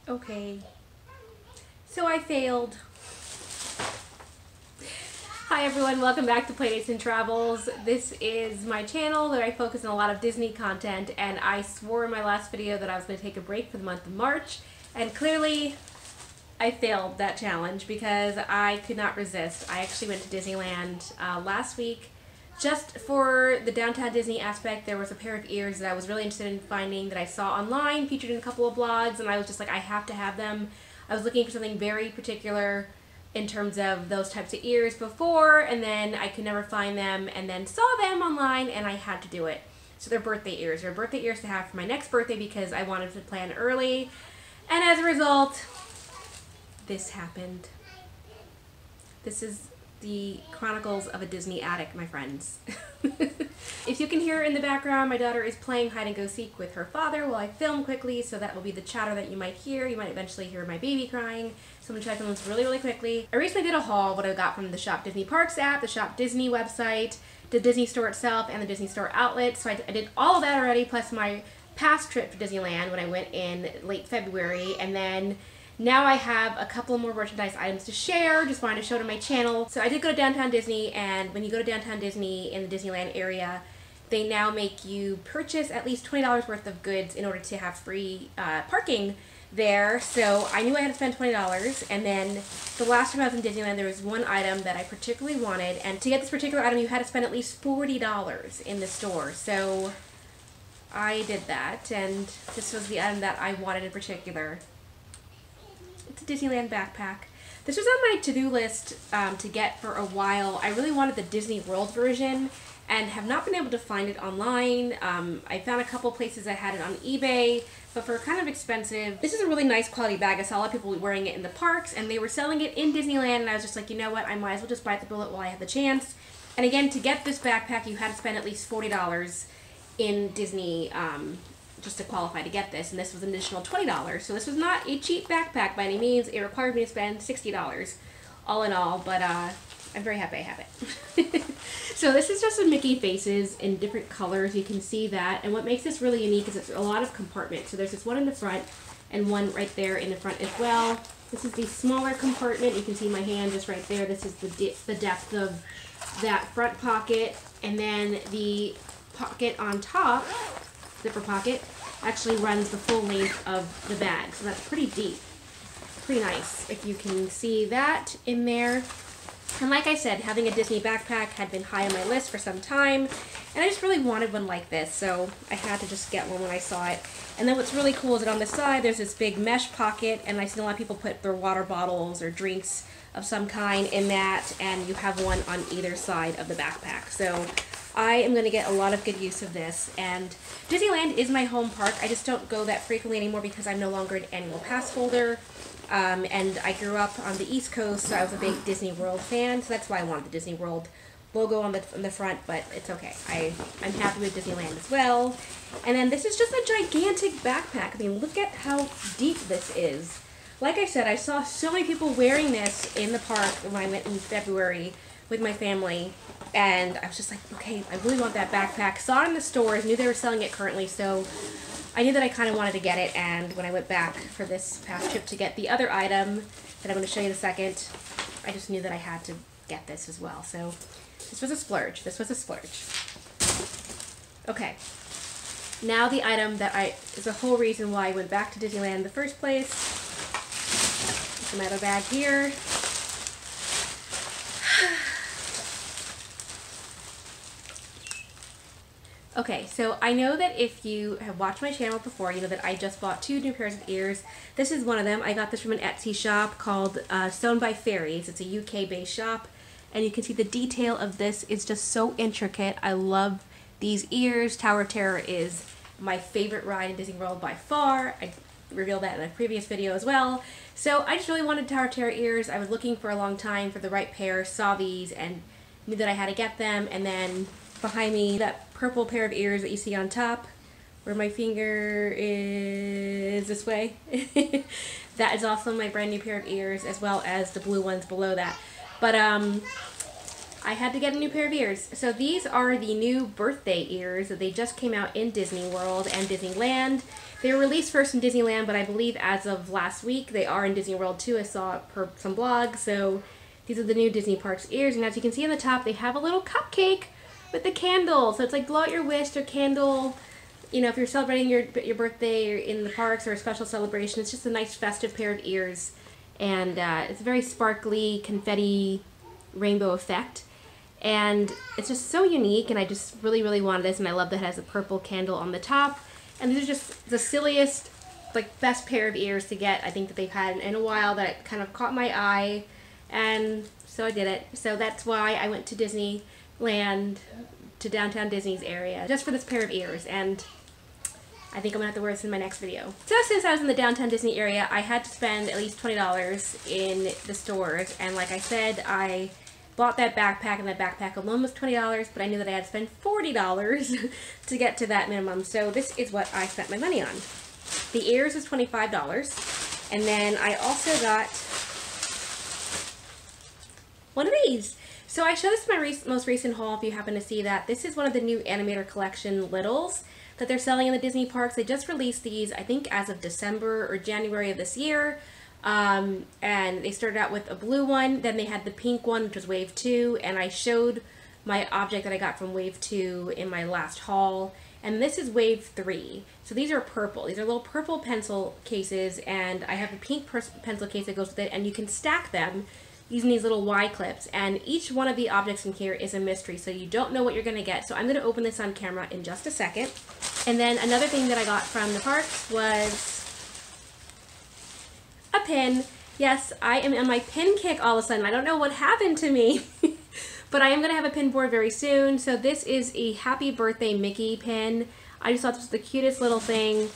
Okay. So I failed. Hi everyone, welcome back to Playdates and Travels. This is my channel that I focus on a lot of Disney content, and I swore in my last video that I was going to take a break for the month of March, and clearly I failed that challenge because I could not resist. I actually went to Disneyland last week just for the downtown Disney aspect. There was a pair of ears that I was really interested in finding that I saw online, featured in a couple of blogs, and I was just like, I have to have them. I was looking for something very particular in terms of those types of ears before, and then I could never find them, and then saw them online, and I had to do it. So they're birthday ears. They're birthday ears to have for my next birthday because I wanted to plan early, and as a result, this happened. This is the Chronicles of a Disney Attic, my friends. If you can hear in the background, my daughter is playing hide and go seek with her father while I film quickly, so that will be the chatter that you might hear. You might eventually hear my baby crying. So I'm going to try to film this really, really quickly. I recently did a haul, what I got from the Shop Disney Parks app, the Shop Disney website, the Disney Store itself, and the Disney Store outlet. So I did all of that already, plus my past trip to Disneyland when I went in late February, and then now I have a couple more merchandise items to share, just wanted to show to my channel. So I did go to Downtown Disney, and when you go to Downtown Disney in the Disneyland area, they now make you purchase at least $20 worth of goods in order to have free parking there. So I knew I had to spend $20, and then the last time I was in Disneyland, there was one item that I particularly wanted, and to get this particular item, you had to spend at least $40 in the store. So I did that, and this was the item that I wanted in particular. It's a Disneyland Backpack. This was on my to-do list to get for a while. I really wanted the Disney World version and have not been able to find it online. I found a couple places that had it on eBay, but for kind of expensive. This is a really nice quality bag. I saw a lot of people wearing it in the parks, and they were selling it in Disneyland, and I was just like, you know what, I might as well just bite the bullet while I have the chance. And again, to get this backpack, you had to spend at least $40 in Disney just to qualify to get this, and this was an additional $20. So this was not a cheap backpack by any means. It required me to spend $60 all in all, but I'm very happy I have it. So this is just some Mickey faces in different colors. You can see that, and what makes this really unique is it's a lot of compartments. So there's this one in the front and one right there in the front as well. This is the smaller compartment. You can see my hand just right there. This is the depth of that front pocket, and then the pocket on top, zipper pocket, actually runs the full length of the bag. So that's pretty deep. Pretty nice if you can see that in there. And like I said, having a Disney backpack had been high on my list for some time, and I just really wanted one like this, so I had to just get one when I saw it. And then what's really cool is that on the side there's this big mesh pocket, and I've seen a lot of people put their water bottles or drinks of some kind in that, and you have one on either side of the backpack. So I am going to get a lot of good use of this, and Disneyland is my home park. I just don't go that frequently anymore because I'm no longer an annual pass holder. And I grew up on the East Coast, so I was a big Disney World fan, so that's why I wanted the Disney World logo on the front, but it's okay. I'm happy with Disneyland as well. And then this is just a gigantic backpack. I mean, look at how deep this is. Like I said, I saw so many people wearing this in the park when I went in February with my family, and I was just like, okay, I really want that backpack. Saw it in the stores, knew they were selling it currently, so I knew that I kind of wanted to get it, and when I went back for this past trip to get the other item that I'm going to show you in a second, I just knew that I had to get this as well. So this was a splurge. This was a splurge. Okay. Now the item that is the whole reason why I went back to Disneyland in the first place. Some other bag here. Okay, so I know that if you have watched my channel before, you know that I just bought 2 new pairs of ears. This is one of them. I got this from an Etsy shop called Sewn by Fairies. It's a UK-based shop, and you can see the detail of this is just so intricate. I love these ears. Tower of Terror is my favorite ride in Disney World by far. I revealed that in a previous video as well. So I just really wanted Tower of Terror ears. I was looking for a long time for the right pair, saw these, and knew that I had to get them. And then behind me, that purple pair of ears that you see on top, where my finger is this way, that is also my brand new pair of ears, as well as the blue ones below that. But I had to get a new pair of ears. So these are the new birthday ears that they just came out in Disney World and Disneyland. They were released first in Disneyland, but I believe as of last week, they are in Disney World too. I saw it per some blogs. So these are the new Disney Parks ears. And as you can see on the top, they have a little cupcake with the candle. So it's like blow out your wish or candle. You know, if you're celebrating your birthday or in the parks or a special celebration, it's just a nice festive pair of ears. And it's a very sparkly, confetti, rainbow effect. And it's just so unique, and I just really, really wanted this, and I love that it has a purple candle on the top. And these are just the silliest, like, best pair of ears to get, I think, that they've had in a while, that kind of caught my eye, and so I did it. So that's why I went to Disneyland, to downtown Disney's area, just for this pair of ears, and I think I'm gonna have to wear this in my next video. So since I was in the downtown Disney area, I had to spend at least $20 in the stores, and like I said, I bought that backpack, and that backpack alone was $20, but I knew that I had to spend $40 to get to that minimum. So this is what I spent my money on. The ears was $25, and then I also got one of these. So I showed this in my most recent haul, if you happen to see that. This is one of the new Animator Collection Littles that they're selling in the Disney parks. They just released these, I think, as of December or January of this year. And they started out with a blue one, then they had the pink one, which was Wave 2, and I showed my object that I got from Wave 2 in my last haul, and this is Wave 3. So these are purple. These are little purple pencil cases, and I have a pink pencil case that goes with it, and you can stack them using these little Y clips, and each one of the objects in here is a mystery, so you don't know what you're going to get. So I'm going to open this on camera in just a second. And then another thing that I got from the parks was a pin. Yes, I am on my pin kick all of a sudden. I don't know what happened to me, but I am going to have a pin board very soon. So this is a Happy Birthday Mickey pin. I just thought this was the cutest little thing.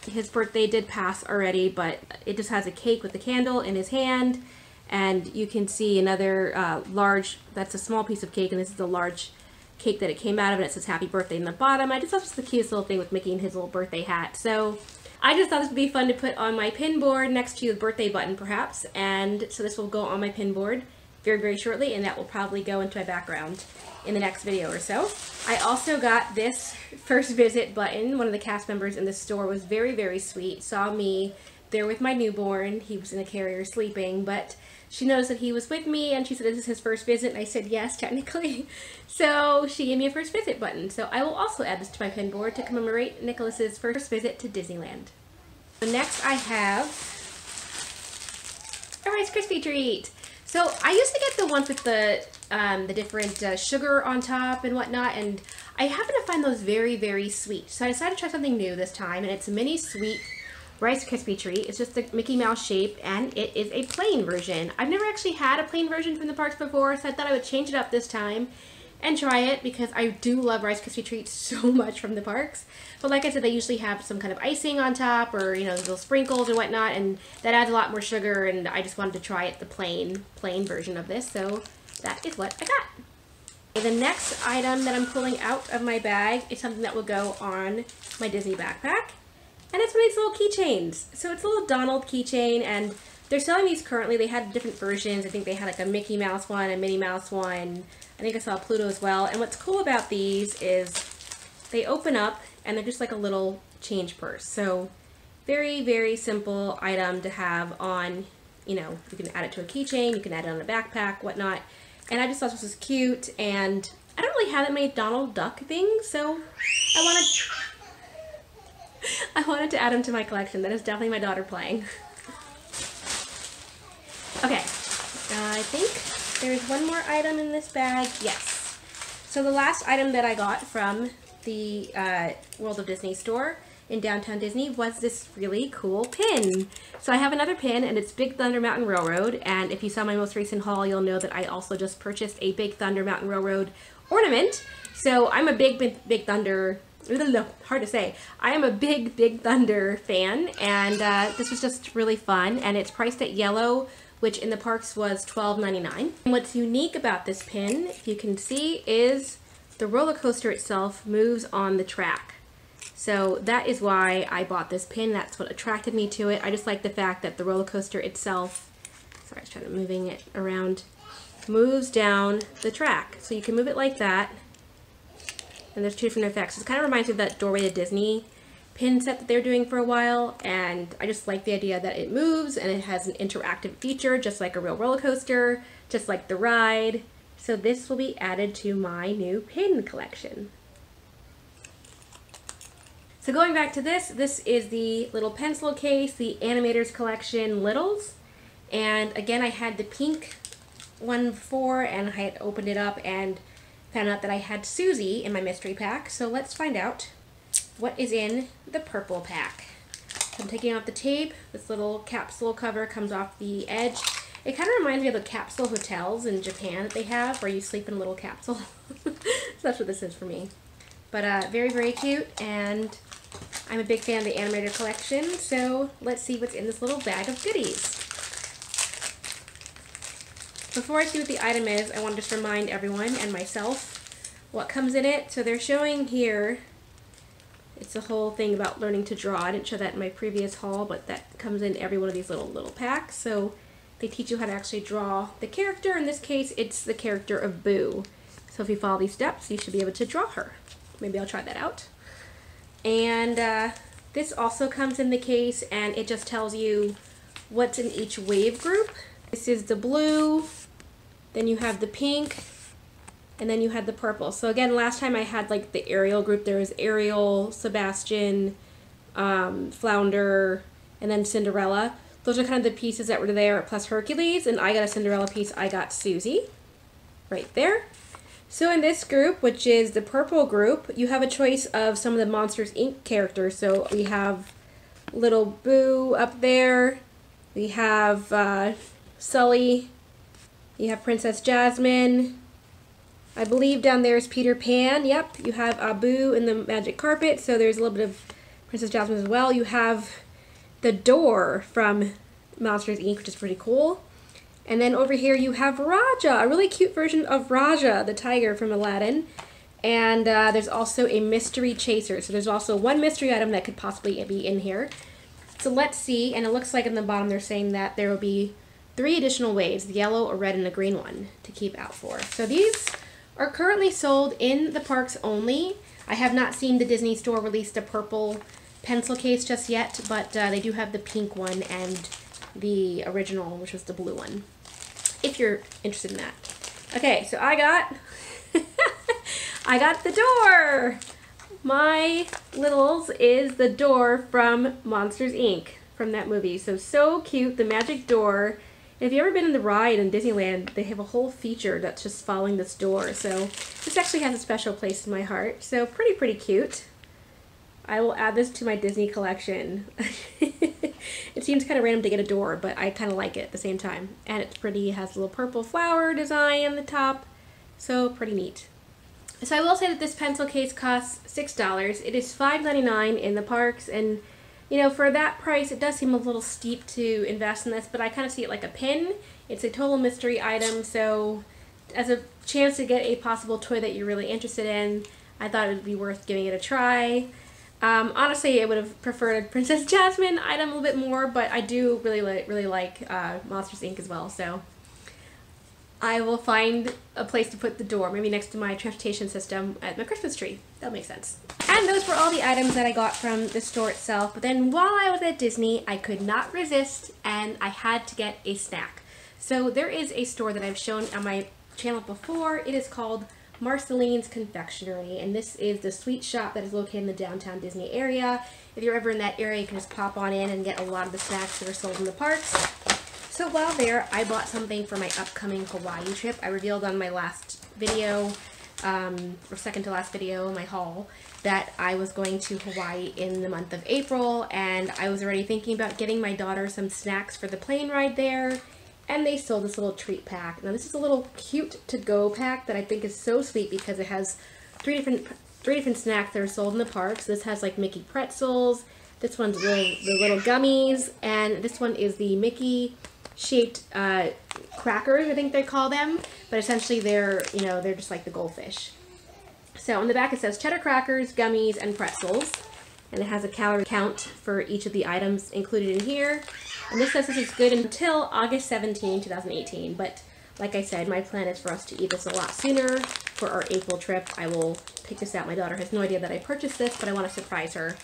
His birthday did pass already, but it just has a cake with the candle in his hand, and you can see another large, that's a small piece of cake, and this is the large cake that it came out of, and it says Happy Birthday in the bottom. I just thought this was the cutest little thing with Mickey and his little birthday hat. So I just thought this would be fun to put on my pin board next to the birthday button, perhaps, and so this will go on my pin board very, very shortly, and that will probably go into my background in the next video or so. I also got this first visit button. One of the cast members in the store was very, very sweet, saw me there with my newborn. He was in a carrier sleeping, but she noticed that he was with me, and she said, "This is his first visit," and I said, "Yes, technically." So she gave me a first visit button. So I will also add this to my pin board to commemorate Nicholas's first visit to Disneyland. So next I have a Rice Krispie treat. So I used to get the ones with the different sugar on top and whatnot, and I happen to find those very, very sweet. So I decided to try something new this time, and it's a mini sweet Rice Krispie treat. It's just the Mickey Mouse shape, and it is a plain version. I've never actually had a plain version from the parks before, so I thought I would change it up this time and try it, because I do love Rice Krispie treats so much from the parks. But like I said, they usually have some kind of icing on top, or, you know, little sprinkles and whatnot, and that adds a lot more sugar, and I just wanted to try it, the plain version of this, so that is what I got. The next item that I'm pulling out of my bag is something that will go on my Disney backpack, and it's one of these little keychains. So it's a little Donald keychain, and they're selling these currently. They had different versions. I think they had like a Mickey Mouse one, a Minnie Mouse one. I think I saw Pluto as well. And what's cool about these is they open up, and they're just like a little change purse. So very, very simple item to have on, you know, you can add it to a keychain, you can add it on a backpack, whatnot. And I just thought this was cute, and I don't really have that many Donald Duck things, so I wanted to add them to my collection. That is definitely my daughter playing. Okay, I think there's one more item in this bag. Yes. So the last item that I got from the World of Disney store in downtown Disney was this really cool pin. So I have another pin, and it's Big Thunder Mountain Railroad, and if you saw my most recent haul, you'll know that I also just purchased a Big Thunder Mountain Railroad ornament. So I'm a big Thunder, hard to say. I am a big Thunder fan, and this was just really fun, and it's priced at yellow, which in the parks was $12.99. And what's unique about this pin, if you can see, is the roller coaster itself moves on the track. So that is why I bought this pin. That's what attracted me to it. I just like the fact that the roller coaster itself, sorry, I was trying to moving it around, moves down the track. So you can move it like that, and there's two different effects. It kind of reminds me of that Doorway to Disney pin set that they were doing for a while, and I just like the idea that it moves and it has an interactive feature just like a real roller coaster, just like the ride. So this will be added to my new pin collection. So going back to this is the little pencil case, the Animators Collection Littles. And again, I had the pink one before, and I had opened it up and found out that I had Susie in my mystery pack. So let's find out what is in the purple pack. So I'm taking off the tape. This little capsule cover comes off the edge. It kind of reminds me of the capsule hotels in Japan that they have, where you sleep in a little capsule. So that's what this is for me. But very, very cute, and I'm a big fan of the Animator Collection, so let's see what's in this little bag of goodies. Before I see what the item is, I want to just remind everyone and myself what comes in it. So they're showing here, it's a whole thing about learning to draw. I didn't show that in my previous haul, but that comes in every one of these little packs. So they teach you how to actually draw the character. In this case, it's the character of Boo. So if you follow these steps, you should be able to draw her. Maybe I'll try that out. And this also comes in the case, and it just tells you what's in each wave group. This is the blue, then you have the pink, and then you had the purple. So again, last time I had like the Ariel group. There was Ariel, Sebastian, Flounder, and then Cinderella. Those are kind of the pieces that were there, plus Hercules, and I got a Cinderella piece. I got Susie right there. So in this group, which is the purple group, you have a choice of some of the Monsters, Inc. characters. So we have little Boo up there. We have Sully. You have Princess Jasmine. I believe down there is Peter Pan. Yep, you have Abu in the magic carpet. So there's a little bit of Princess Jasmine as well. You have the door from Monsters, Inc., which is pretty cool. And then over here you have Raja, a really cute version of Raja, the tiger from Aladdin. And there's also a mystery chaser. So there's also one mystery item that could possibly be in here. So let's see, and it looks like in the bottom they're saying that there will be 3 additional waves, the yellow, a red, and a green one to keep out for. So these are currently sold in the parks only. I have not seen the Disney store release a purple pencil case just yet, but they do have the pink one and the original, which was the blue one, if you're interested in that. Okay, so I got I got the door. My Littles is the door from Monsters, Inc., from that movie. So cute, the magic door. If you've ever been in the ride in Disneyland, they have a whole feature that's just following this door. So this actually has a special place in my heart. So pretty cute. I will add this to my Disney collection. It seems kind of random to get a door, but I kind of like it at the same time. And it's pretty, it has a little purple flower design on the top. So pretty neat. So I will say that this pencil case costs $6. It is $5.99 in the parks, and you know, for that price it does seem a little steep to invest in this, but I kind of see it like a pin. It's a total mystery item, so as a chance to get a possible toy that you're really interested in, I thought it would be worth giving it a try. Honestly, I would have preferred a Princess Jasmine item a little bit more, but I do really like Monsters, Inc. as well, so I will find a place to put the door, maybe next to my transportation system at my Christmas tree. That'll make sense. And those were all the items that I got from the store itself. But then while I was at Disney, I could not resist and I had to get a snack. So there is a store that I've shown on my channel before. It is called Marceline's Confectionery, and this is the sweet shop that is located in the downtown Disney area. If you're ever in that area, you can just pop on in and get a lot of the snacks that are sold in the parks. So while there, I bought something for my upcoming Hawaii trip. I revealed on my last video, or second to last video, my haul, that I was going to Hawaii in the month of April, and I was already thinking about getting my daughter some snacks for the plane ride there, and they sold this little treat pack. Now this is a little cute to-go pack that I think is so sweet because it has three different snacks that are sold in the parks. This has like Mickey pretzels, this one's the little gummies, and this one is the Mickey shaped crackers, I think they call them, but essentially they're, you know, they're just like the goldfish. So on the back it says cheddar crackers, gummies, and pretzels, and it has a calorie count for each of the items included in here. And this says this is good until August 17, 2018, but like I said, my plan is for us to eat this a lot sooner. For our April trip, I will pick this out. My daughter has no idea that I purchased this, but I want to surprise her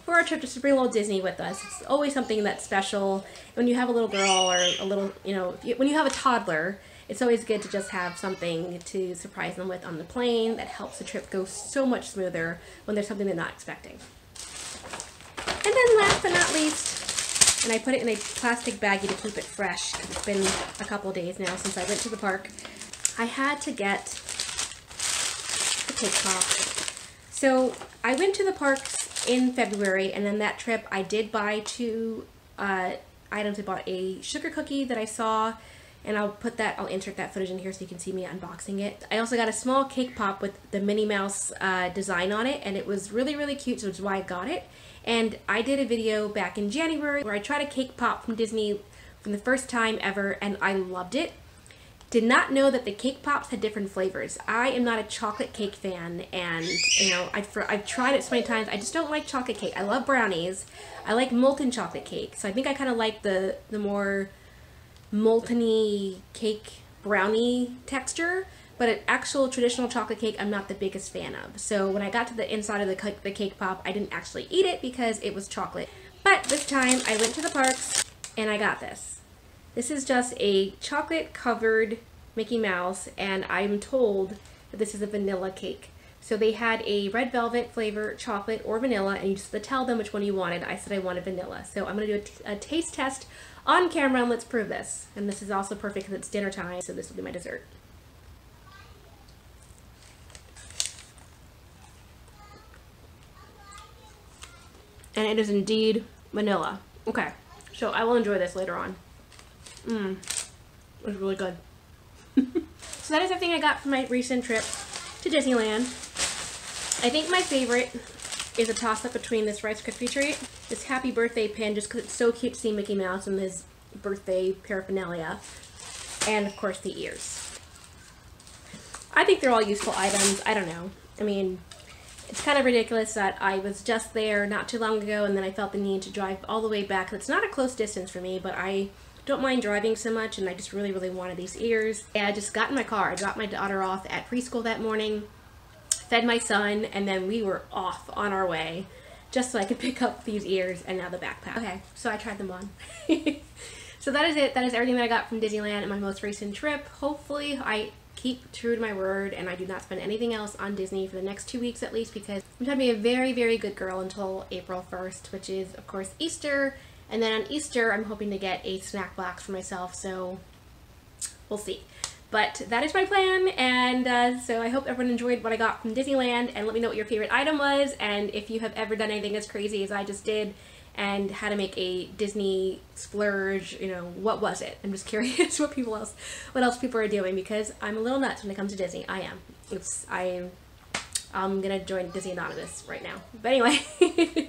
for our trip, just to bring a little Disney with us. It's always something that's special. When you have a little girl or a little, you know, when you have a toddler, it's always good to just have something to surprise them with on the plane that helps the trip go so much smoother when there's something they're not expecting. And then last but not least, and I put it in a plastic baggie to keep it fresh, because it's been a couple of days now since I went to the park, I had to get the cake pop. So I went to the parks in February, and then that trip I did buy 2 items. I bought a sugar cookie that I saw, and I'll insert that footage in here so you can see me unboxing it. I also got a small cake pop with the Minnie Mouse design on it, and it was really, really cute, so which is why I got it. And I did a video back in January where I tried a cake pop from Disney for the first time ever, and I loved it. Did not know that the cake pops had different flavors. I am not a chocolate cake fan, and you know, I've tried it so many times. I just don't like chocolate cake. I love brownies. I like molten chocolate cake, so I think I kind of like the more molten-y cake brownie texture, but an actual traditional chocolate cake I'm not the biggest fan of. So when I got to the inside of the cake pop, I didn't actually eat it because it was chocolate. But this time I went to the parks and I got this. This is just a chocolate covered Mickey Mouse, and I'm told that this is a vanilla cake. So they had a red velvet flavor, chocolate or vanilla, and you just had to tell them which one you wanted. I said I wanted vanilla. So I'm going to do a taste test on camera, and let's prove this. And this is also perfect because it's dinner time, so this will be my dessert. And it is indeed vanilla. Okay, so I will enjoy this later on. It's really good. So that is everything I got from my recent trip to Disneyland. I think my favorite is a toss-up between this Rice Krispie treat, this happy birthday pin, just because it's so cute to see Mickey Mouse and his birthday paraphernalia, and of course the ears. I think they're all useful items. I don't know. I mean, it's kind of ridiculous that I was just there not too long ago and then I felt the need to drive all the way back. It's not a close distance for me, but I don't mind driving so much, and I just really, really wanted these ears. And I just got in my car. I dropped my daughter off at preschool that morning, fed my son, and then we were off on our way just so I could pick up these ears and now the backpack. Okay, so I tried them on. So that is it. That is everything that I got from Disneyland in my most recent trip. Hopefully I keep true to my word and I do not spend anything else on Disney for the next 2 weeks at least, because I'm trying to be a very, very good girl until April 1st, which is of course Easter. And then on Easter, I'm hoping to get a snack box for myself, so we'll see. But that is my plan, and so I hope everyone enjoyed what I got from Disneyland, and let me know what your favorite item was, and if you have ever done anything as crazy as I just did, and how to make a Disney splurge, you know, what was it? I'm just curious what else people are doing, because I'm a little nuts when it comes to Disney. I am. I'm gonna join Disney Anonymous right now. But anyway.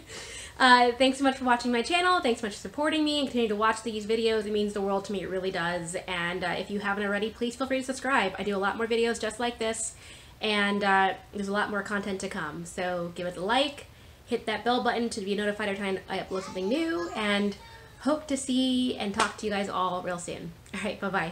Thanks so much for watching my channel. Thanks so much for supporting me and continue to watch these videos. It means the world to me. It really does. And if you haven't already, please feel free to subscribe. I do a lot more videos just like this, and there's a lot more content to come. So give it a like, hit that bell button to be notified every time I upload something new, and hope to see and talk to you guys all real soon. All right, bye-bye.